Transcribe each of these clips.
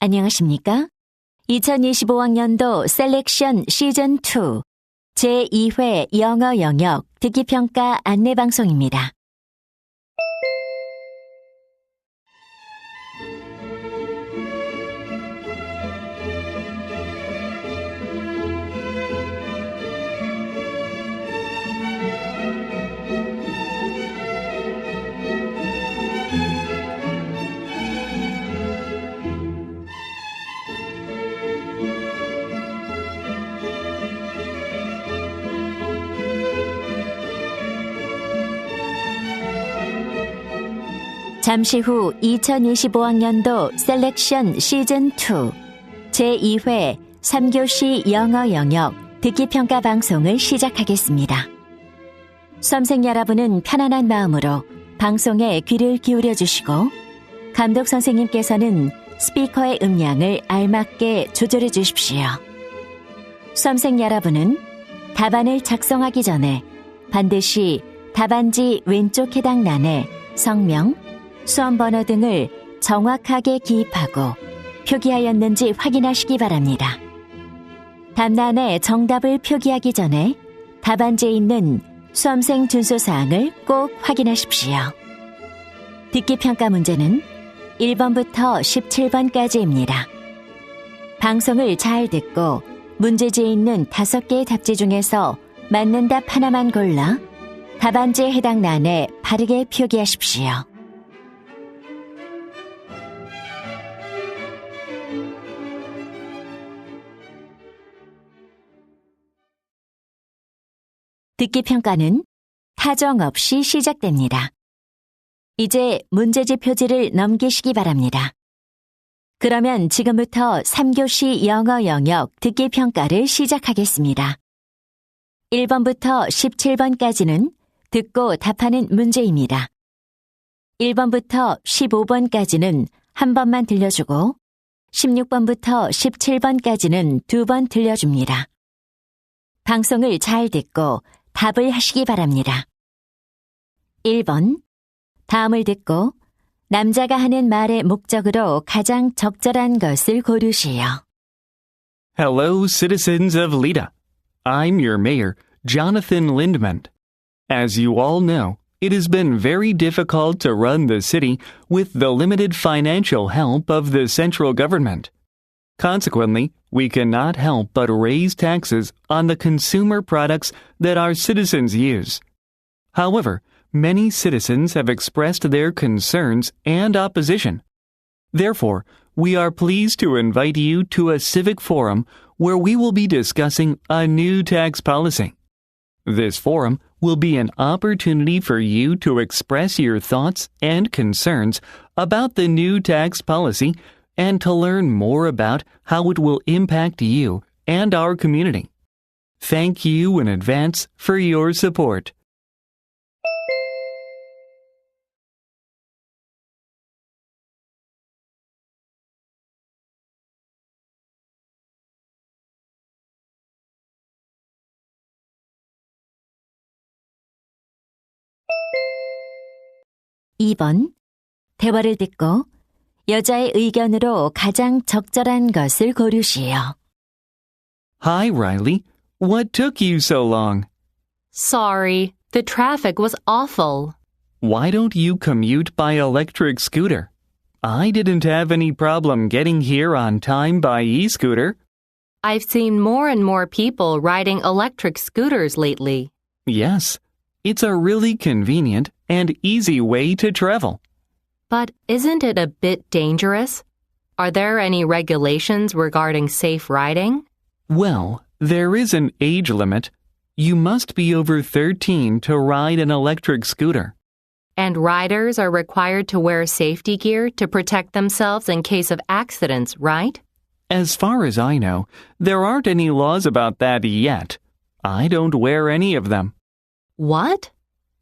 안녕하십니까? 2025학년도 셀렉션 시즌2 제2회 영어 영역 듣기평가 안내방송입니다. 잠시 후 2025학년도 셀렉션 시즌2 제2회 3교시 영어 영역 듣기평가 방송을 시작하겠습니다. 수험생 여러분은 편안한 마음으로 방송에 귀를 기울여 주시고 감독 선생님께서는 스피커의 음량을 알맞게 조절해 주십시오. 수험생 여러분은 답안을 작성하기 전에 반드시 답안지 왼쪽 해당欄에 성명, 수험번호 등을 정확하게 기입하고 표기하였는지 확인하시기 바랍니다. 답란에 정답을 표기하기 전에 답안지에 있는 수험생 준수사항을 꼭 확인하십시오. 듣기평가 문제는 1번부터 17번까지입니다. 방송을 잘 듣고 문제지에 있는 5개의 답지 중에서 맞는 답 하나만 골라 답안지에 해당 란에 바르게 표기하십시오. 듣기평가는 타정 없이 시작됩니다. 이제 문제지 표지를 넘기시기 바랍니다. 그러면 지금부터 3교시 영어 영역 듣기평가를 시작하겠습니다. 1번부터 17번까지는 듣고 답하는 문제입니다. 1번부터 15번까지는 한 번만 들려주고 16번부터 17번까지는 2번 들려줍니다. 방송을 잘 듣고 답을 하시기 바랍니다. 1번, 다음을 듣고 남자가 하는 말의 목적으로 가장 적절한 것을 고르시오. Hello, citizens of Lida. I'm your mayor, Jonathan Lindman. As you all know, it has been very difficult to run the city with the limited financial help of the central government. Consequently, we cannot help but raise taxes on the consumer products that our citizens use. However, many citizens have expressed their concerns and opposition. Therefore, we are pleased to invite you to a civic forum where we will be discussing a new tax policy. This forum will be an opportunity for you to express your thoughts and concerns about the new tax policy and to learn more about how it will impact you and our community. Thank you in advance for your support. (2번) 대화를 듣고 여자의 의견으로 가장 적절한 것을 고르시오. Hi, Riley. What took you so long? Sorry, the traffic was awful. Why don't you commute by electric scooter? I didn't have any problem getting here on time by e-scooter. I've seen more and more people riding electric scooters lately. Yes, it's a really convenient and easy way to travel. But isn't it a bit dangerous? Are there any regulations regarding safe riding? Well, there is an age limit. You must be over 13 to ride an electric scooter. And riders are required to wear safety gear to protect themselves in case of accidents, right? As far as I know, there aren't any laws about that yet. I don't wear any of them. What?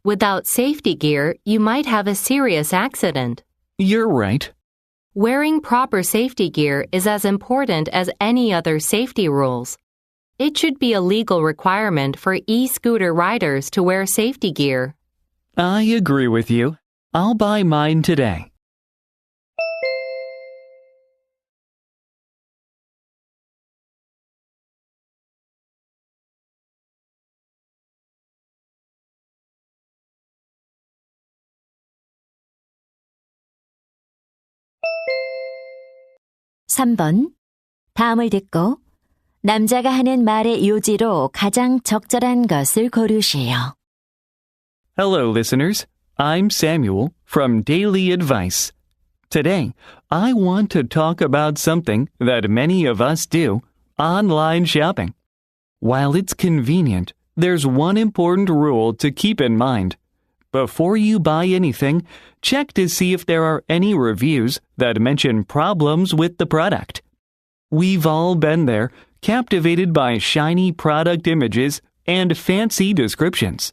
Without safety gear, you might have a serious accident. You're right. Wearing proper safety gear is as important as any other safety rules. It should be a legal requirement for e-scooter riders to wear safety gear. I agree with you. I'll buy mine today. 3번. 다음을 듣고 남자가 하는 말의 요지로 가장 적절한 것을 고르시오. Hello, listeners. I'm Samuel from Daily Advice. Today, I want to talk about something that many of us do, online shopping. While it's convenient, there's one important rule to keep in mind. Before you buy anything, check to see if there are any reviews that mention problems with the product. We've all been there, captivated by shiny product images and fancy descriptions.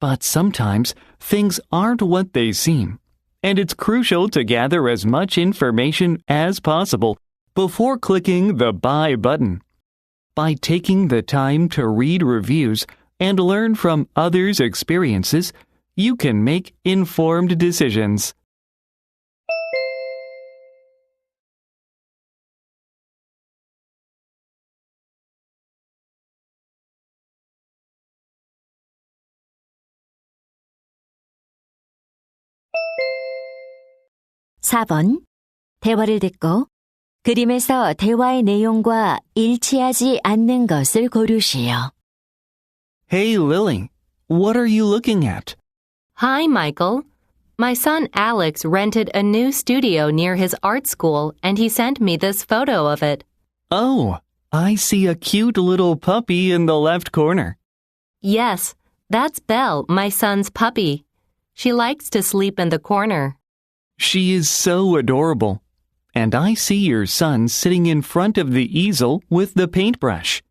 But sometimes things aren't what they seem, and it's crucial to gather as much information as possible before clicking the buy button. By taking the time to read reviews and learn from others' experiences, you can make informed decisions. (4번) 대화를 듣고 그림에서 대화의 내용과 일치하지 않는 것을 고르시오. Hey, Lily, what are you looking at? Hi, Michael. My son Alex rented a new studio near his art school and he sent me this photo of it. Oh, I see a cute little puppy in the left corner. Yes, that's Belle, my son's puppy. She likes to sleep in the corner. She is so adorable. And I see your son sitting in front of the easel with the paintbrush.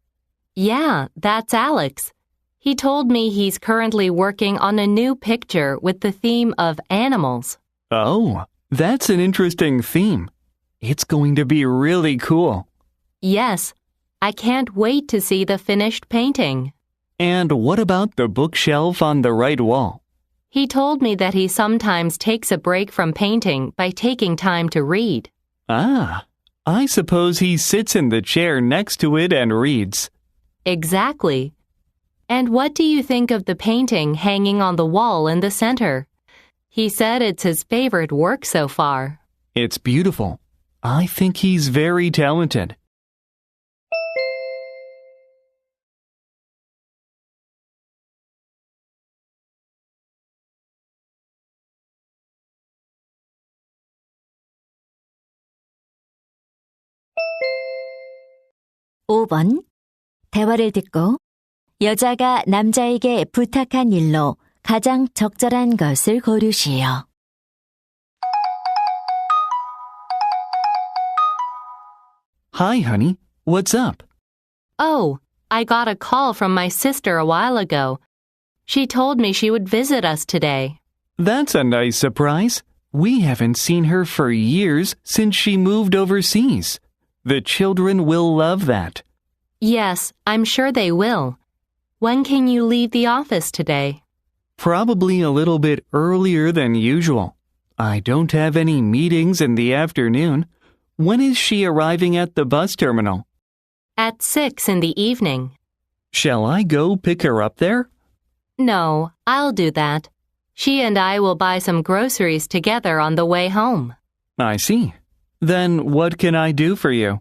Yeah, that's Alex. He told me he's currently working on a new picture with the theme of animals. Oh, that's an interesting theme. It's going to be really cool. Yes, I can't wait to see the finished painting. And what about the bookshelf on the right wall? He told me that he sometimes takes a break from painting by taking time to read. Ah, I suppose he sits in the chair next to it and reads. Exactly. And what do you think of the painting hanging on the wall in the center? He said it's his favorite work so far. It's beautiful. I think he's very talented. (5번) 대화를 듣고 여자가 남자에게 부탁한 일로 가장 적절한 것을 고르시오. Hi, honey. What's up? Oh, I got a call from my sister a while ago. She told me she would visit us today. That's a nice surprise. We haven't seen her for years since she moved overseas. The children will love that. Yes, I'm sure they will. When can you leave the office today? Probably a little bit earlier than usual. I don't have any meetings in the afternoon. When is she arriving at the bus terminal? At 6 in the evening. Shall I go pick her up there? No, I'll do that. She and I will buy some groceries together on the way home. I see. Then what can I do for you?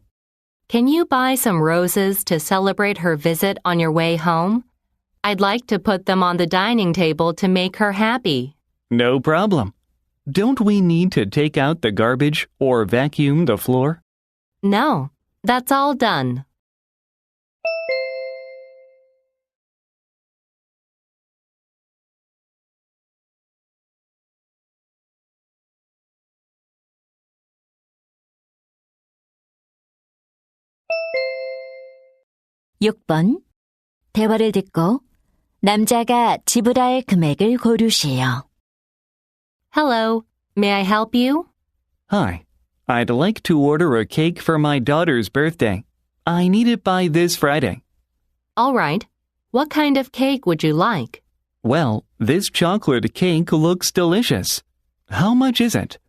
Can you buy some roses to celebrate her visit on your way home? I'd like to put them on the dining table to make her happy. No problem. Don't we need to take out the garbage or vacuum the floor? No, that's all done. (6번) 대화를 듣고 남자가 지불할 금액을 고르시오. Hello, may I help you? Hi. I'd like to order a cake for my daughter's birthday. I need it by this Friday. All right. What kind of cake would you like? Well, this chocolate cake looks delicious. How much is it?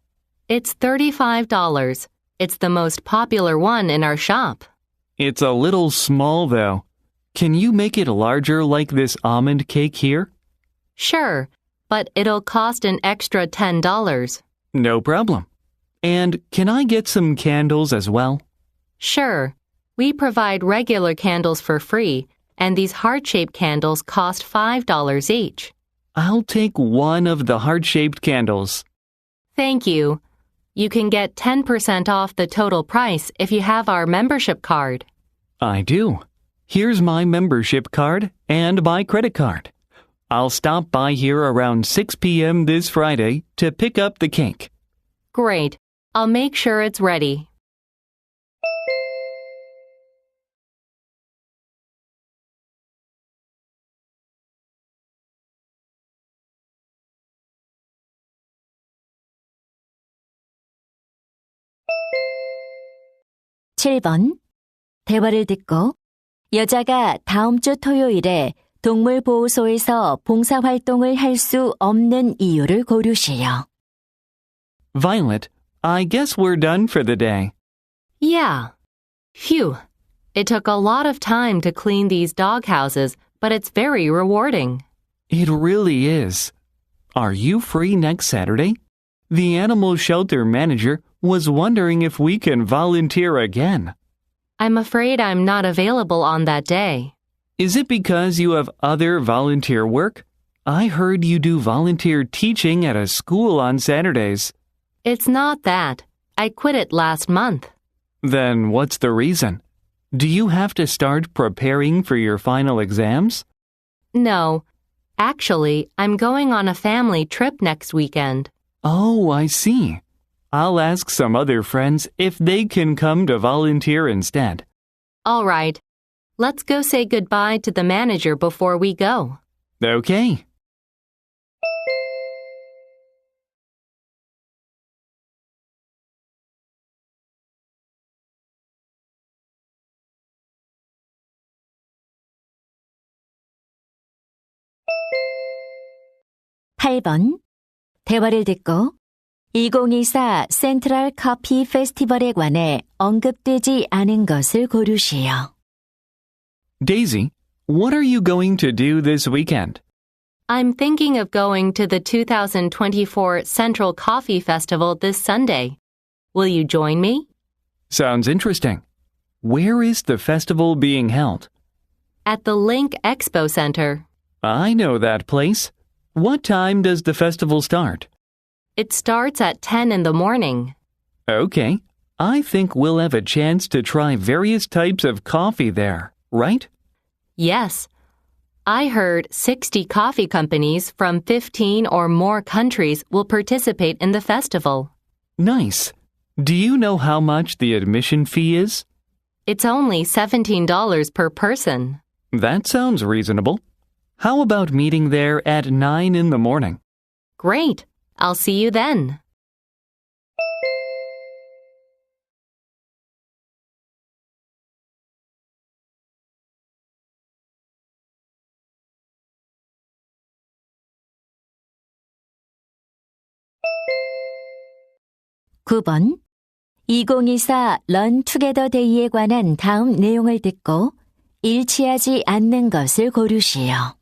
It's $35. It's the most popular one in our shop. It's a little small, though. Can you make it larger like this almond cake here? Sure, but it'll cost an extra $10. No problem. And can I get some candles as well? Sure. We provide regular candles for free, and these heart-shaped candles cost $5 each. I'll take one of the heart-shaped candles. Thank you. You can get 10% off the total price if you have our membership card. I do. Here's my membership card and my credit card. I'll stop by here around 6 p.m. this Friday to pick up the cake. Great. I'll make sure it's ready. (7번) 대화를 듣고 여자가 다음 주 토요일에 동물보호소에서 봉사활동을 할 수 없는 이유를 고르시오. Violet, I guess we're done for the day. Yeah. Phew. It took a lot of time to clean these dog houses, but it's very rewarding. It really is. Are you free next Saturday? The animal shelter manager was wondering if we can volunteer again. I'm afraid I'm not available on that day. Is it because you have other volunteer work? I heard you do volunteer teaching at a school on Saturdays. It's not that. I quit it last month. Then what's the reason? Do you have to start preparing for your final exams? No. Actually, I'm going on a family trip next weekend. Oh, I see. I'll ask some other friends if they can come to volunteer instead. All right. Let's go say goodbye to the manager before we go. Okay. (8번) 대화를 듣고 2024 센트럴 커피 페스티벌에 관해 언급되지 않은 것을 고르시오. Daisy, what are you going to do this weekend? I'm thinking of going to the 2024 Central Coffee Festival this Sunday. Will you join me? Sounds interesting. Where is the festival being held? At the Link Expo Center. I know that place. What time does the festival start? It starts at 10 in the morning. Okay. I think we'll have a chance to try various types of coffee there, right? Yes. I heard 60 coffee companies from 15 or more countries will participate in the festival. Nice. Do you know how much the admission fee is? It's only $17 per person. That sounds reasonable. How about meeting there at 9 in the morning? Great. I'll see you then. (9번) 2024 런 투게더 데이에 관한 다음 내용을 듣고 일치하지 않는 것을 고르시오.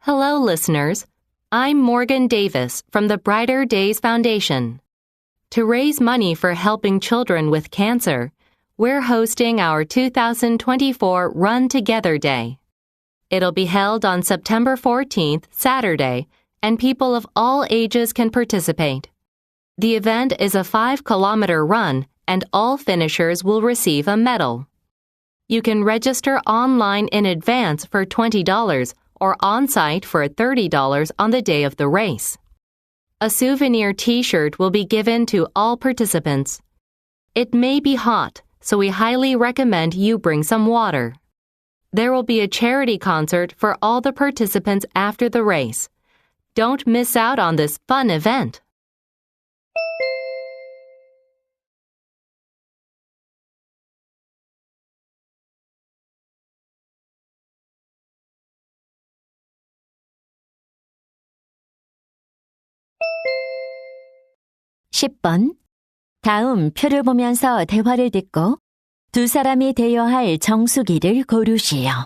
Hello, listeners. I'm Morgan Davis from the Brighter Days Foundation. To raise money for helping children with cancer, we're hosting our 2024 Run Together Day. It'll be held on September 14th, Saturday, and people of all ages can participate. The event is a 5-kilometer run, and all finishers will receive a medal. You can register online in advance for $20 or on-site for $30 on the day of the race. A souvenir T-shirt will be given to all participants. It may be hot, so we highly recommend you bring some water. There will be a charity concert for all the participants after the race. Don't miss out on this fun event. (10번) 다음 표를 보면서 대화를 듣고 두 사람이 대여할 정수기를 고르시오.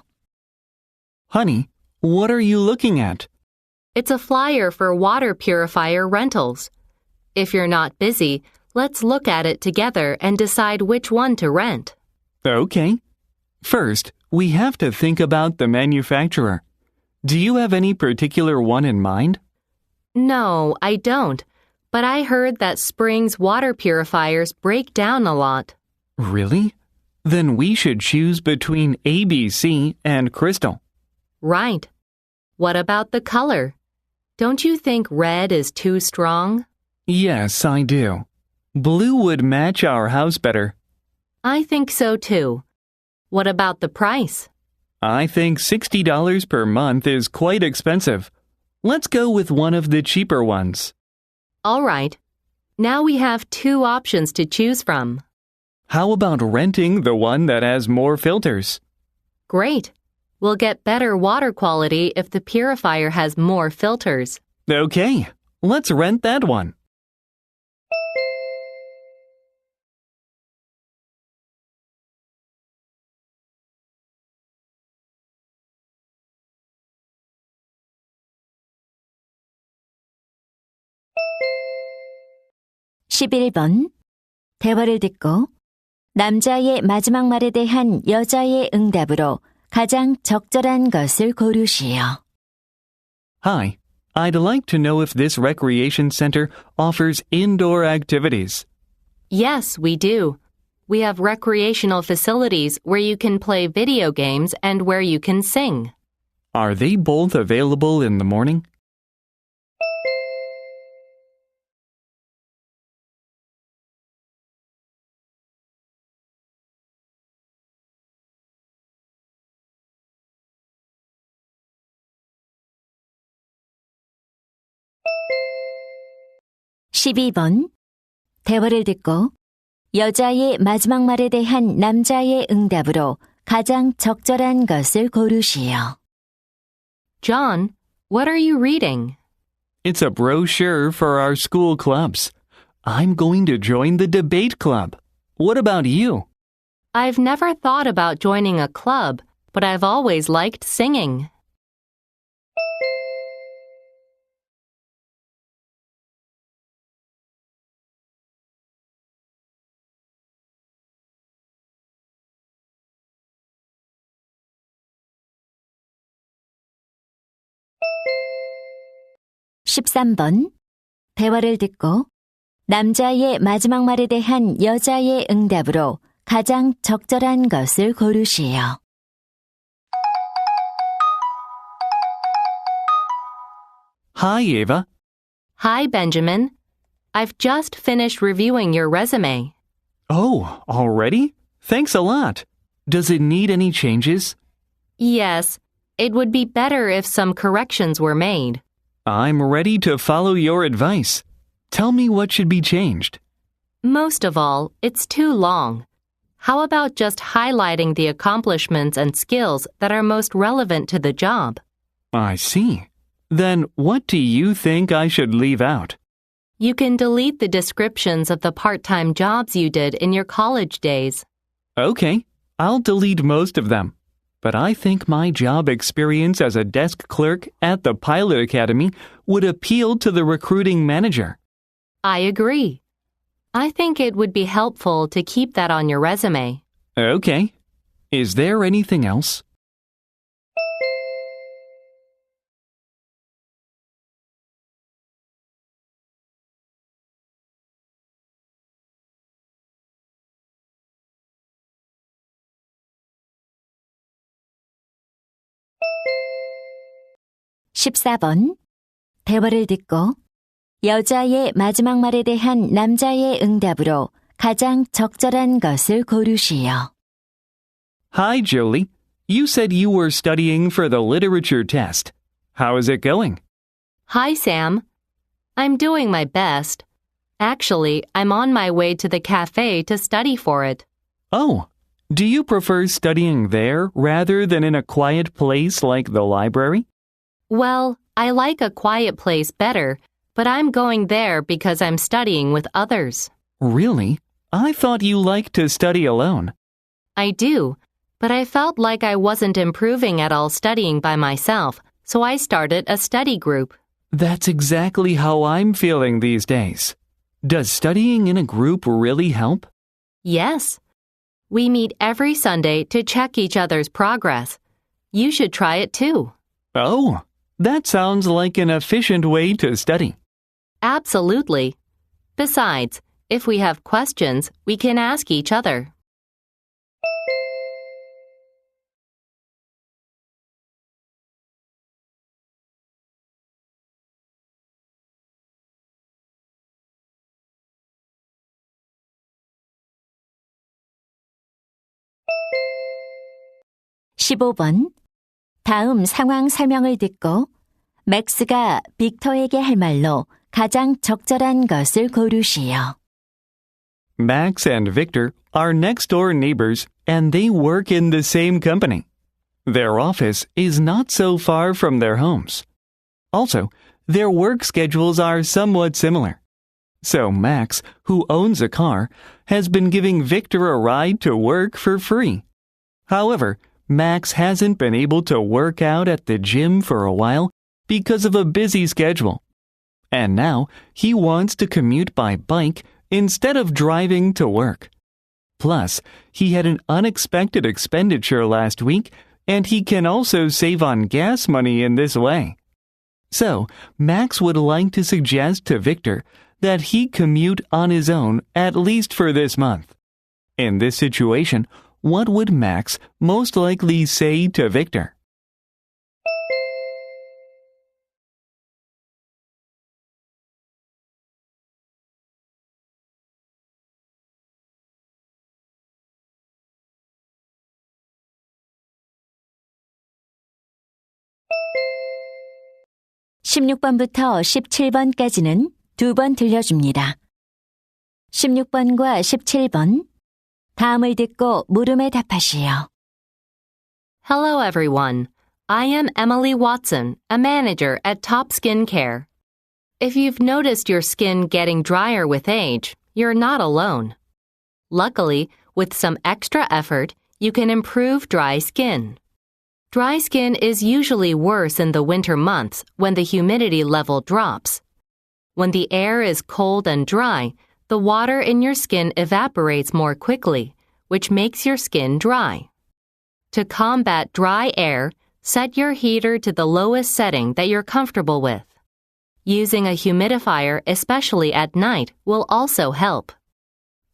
Honey, what are you looking at? It's a flyer for water purifier rentals. If you're not busy, Let's look at it together and decide which one to rent. Okay. First, we have to think about the manufacturer. Do you have any particular one in mind? No, I don't, but I heard that Spring's water purifiers break down a lot. Really? Then we should choose between ABC and Crystal. Right. What about the color? Don't you think red is too strong? Yes, I do. Blue would match our house better. I think so too. What about the price? I think $60 per month is quite expensive. Let's go with one of the cheaper ones. All right. Now we have two options to choose from. How about renting the one that has more filters? Great. We'll get better water quality if the purifier has more filters. Okay, let's rent that one. (11번) 대화를 듣고 남자의 마지막 말에 대한 여자의 응답으로 가장 적절한 것을 고르시오. Hi, I'd like to know if this recreation center offers indoor activities. Yes, we do. We have recreational facilities where you can play video games and where you can sing. Are they both available in the morning? (12번) 대화를 듣고 여자의 마지막 말에 대한 남자의 응답으로 가장 적절한 것을 고르시오. John, what are you reading? It's a brochure for our school clubs. I'm going to join the debate club. What about you? I've never thought about joining a club, but I've always liked singing. (13번) 대화를 듣고 남자의 마지막 말에 대한 여자의 응답으로 가장 적절한 것을 고르시오. Hi, Ava. Hi, Benjamin. I've just finished reviewing your resume. Oh, already? Thanks a lot. Does it need any changes? Yes, it would be better if some corrections were made. I'm ready to follow your advice. Tell me what should be changed. Most of all, it's too long. How about just highlighting the accomplishments and skills that are most relevant to the job? I see. Then what do you think I should leave out? You can delete the descriptions of the part-time jobs you did in your college days. Okay, I'll delete most of them. But I think my job experience as a desk clerk at the Pilot Academy would appeal to the recruiting manager. I agree. I think it would be helpful to keep that on your resume. Okay. Is there anything else? (14번) 대화를 듣고 여자의 마지막 말에 대한 남자의 응답으로 가장 적절한 것을 고르시오. Hi, Jolie. You said you were studying for the literature test. How is it going? Hi, Sam. I'm doing my best. Actually, I'm on my way to the cafe to study for it. Oh, do you prefer studying there rather than in a quiet place like the library? Well, I like a quiet place better, but I'm going there because I'm studying with others. Really? I thought you liked to study alone. I do, but I felt like I wasn't improving at all studying by myself, so I started a study group. That's exactly how I'm feeling these days. Does studying in a group really help? Yes. We meet every Sunday to check each other's progress. You should try it too. Oh, that sounds like an efficient way to study. Absolutely. Besides, if we have questions, we can ask each other. (15번) 다음 상황 설명을 듣고 맥스가 빅터에게 할 말로 가장 적절한 것을 고르시오. Max and Victor are next-door neighbors and they work in the same company. Their office is not so far from their homes. Also, their work schedules are somewhat similar. So Max, who owns a car, has been giving Victor a ride to work for free. However, Max hasn't been able to work out at the gym for a while because of a busy schedule. And now he wants to commute by bike instead of driving to work. Plus, he had an unexpected expenditure last week, and he can also save on gas money in this way. So, Max would like to suggest to Victor that he commute on his own at least for this month. In this situation, what would Max most likely say to Victor? (16번부터 17번까지는 2번 들려줍니다. 16번과 17번 다음을 듣고 물음에 답하시오. Hello everyone. I am Emily Watson, a manager at Top Skin Care. If you've noticed your skin getting drier with age, you're not alone. Luckily, with some extra effort, you can improve dry skin. Dry skin is usually worse in the winter months when the humidity level drops. When the air is cold and dry, the water in your skin evaporates more quickly, which makes your skin dry. To combat dry air, set your heater to the lowest setting that you're comfortable with. Using a humidifier, especially at night, will also help.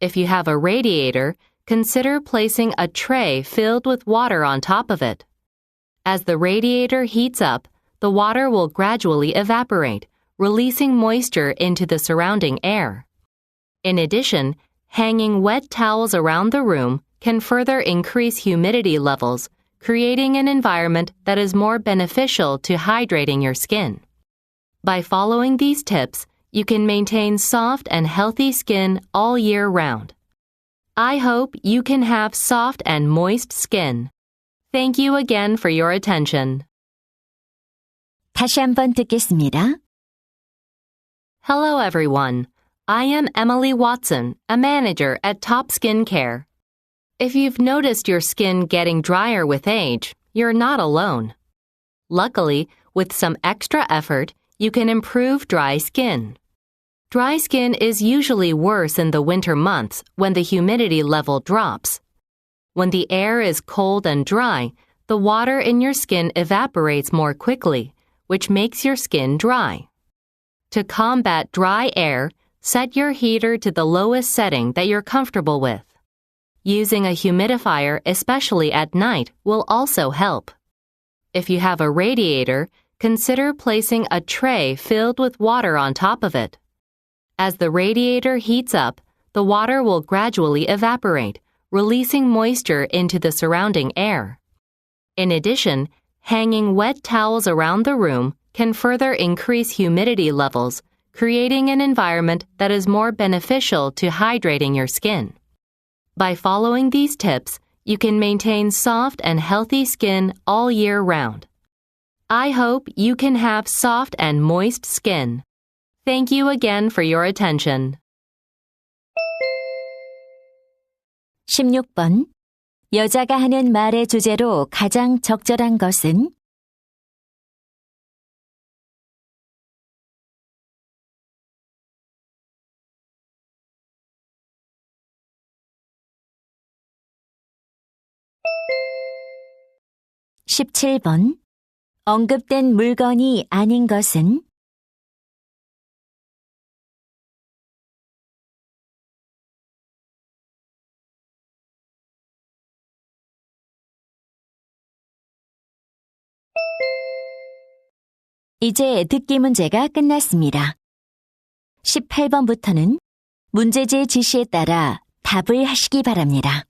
If you have a radiator, consider placing a tray filled with water on top of it. As the radiator heats up, the water will gradually evaporate, releasing moisture into the surrounding air. In addition, hanging wet towels around the room can further increase humidity levels, creating an environment that is more beneficial to hydrating your skin. By following these tips, you can maintain soft and healthy skin all year round. I hope you can have soft and moist skin. Thank you again for your attention. 다시 한번 듣겠습니다. Hello everyone. I am Emily Watson, a manager at Top Skin Care. If you've noticed your skin getting drier with age, you're not alone. Luckily, with some extra effort, you can improve dry skin. Dry skin is usually worse in the winter months when the humidity level drops. When the air is cold and dry, the water in your skin evaporates more quickly, which makes your skin dry. To combat dry air, set your heater to the lowest setting that you're comfortable with. Using a humidifier, especially at night, will also help. If you have a radiator, consider placing a tray filled with water on top of it. As the radiator heats up, the water will gradually evaporate, releasing moisture into the surrounding air. In addition, hanging wet towels around the room can further increase humidity levels, creating an environment that is more beneficial to hydrating your skin. By following these tips, you can maintain soft and healthy skin all year round. I hope you can have soft and moist skin. Thank you again for your attention. 16번. 여자가 하는 말의 주제로 가장 적절한 것은? 17번. 언급된 물건이 아닌 것은? 이제 듣기 문제가 끝났습니다. 18번부터는 문제지의 지시에 따라 답을 하시기 바랍니다.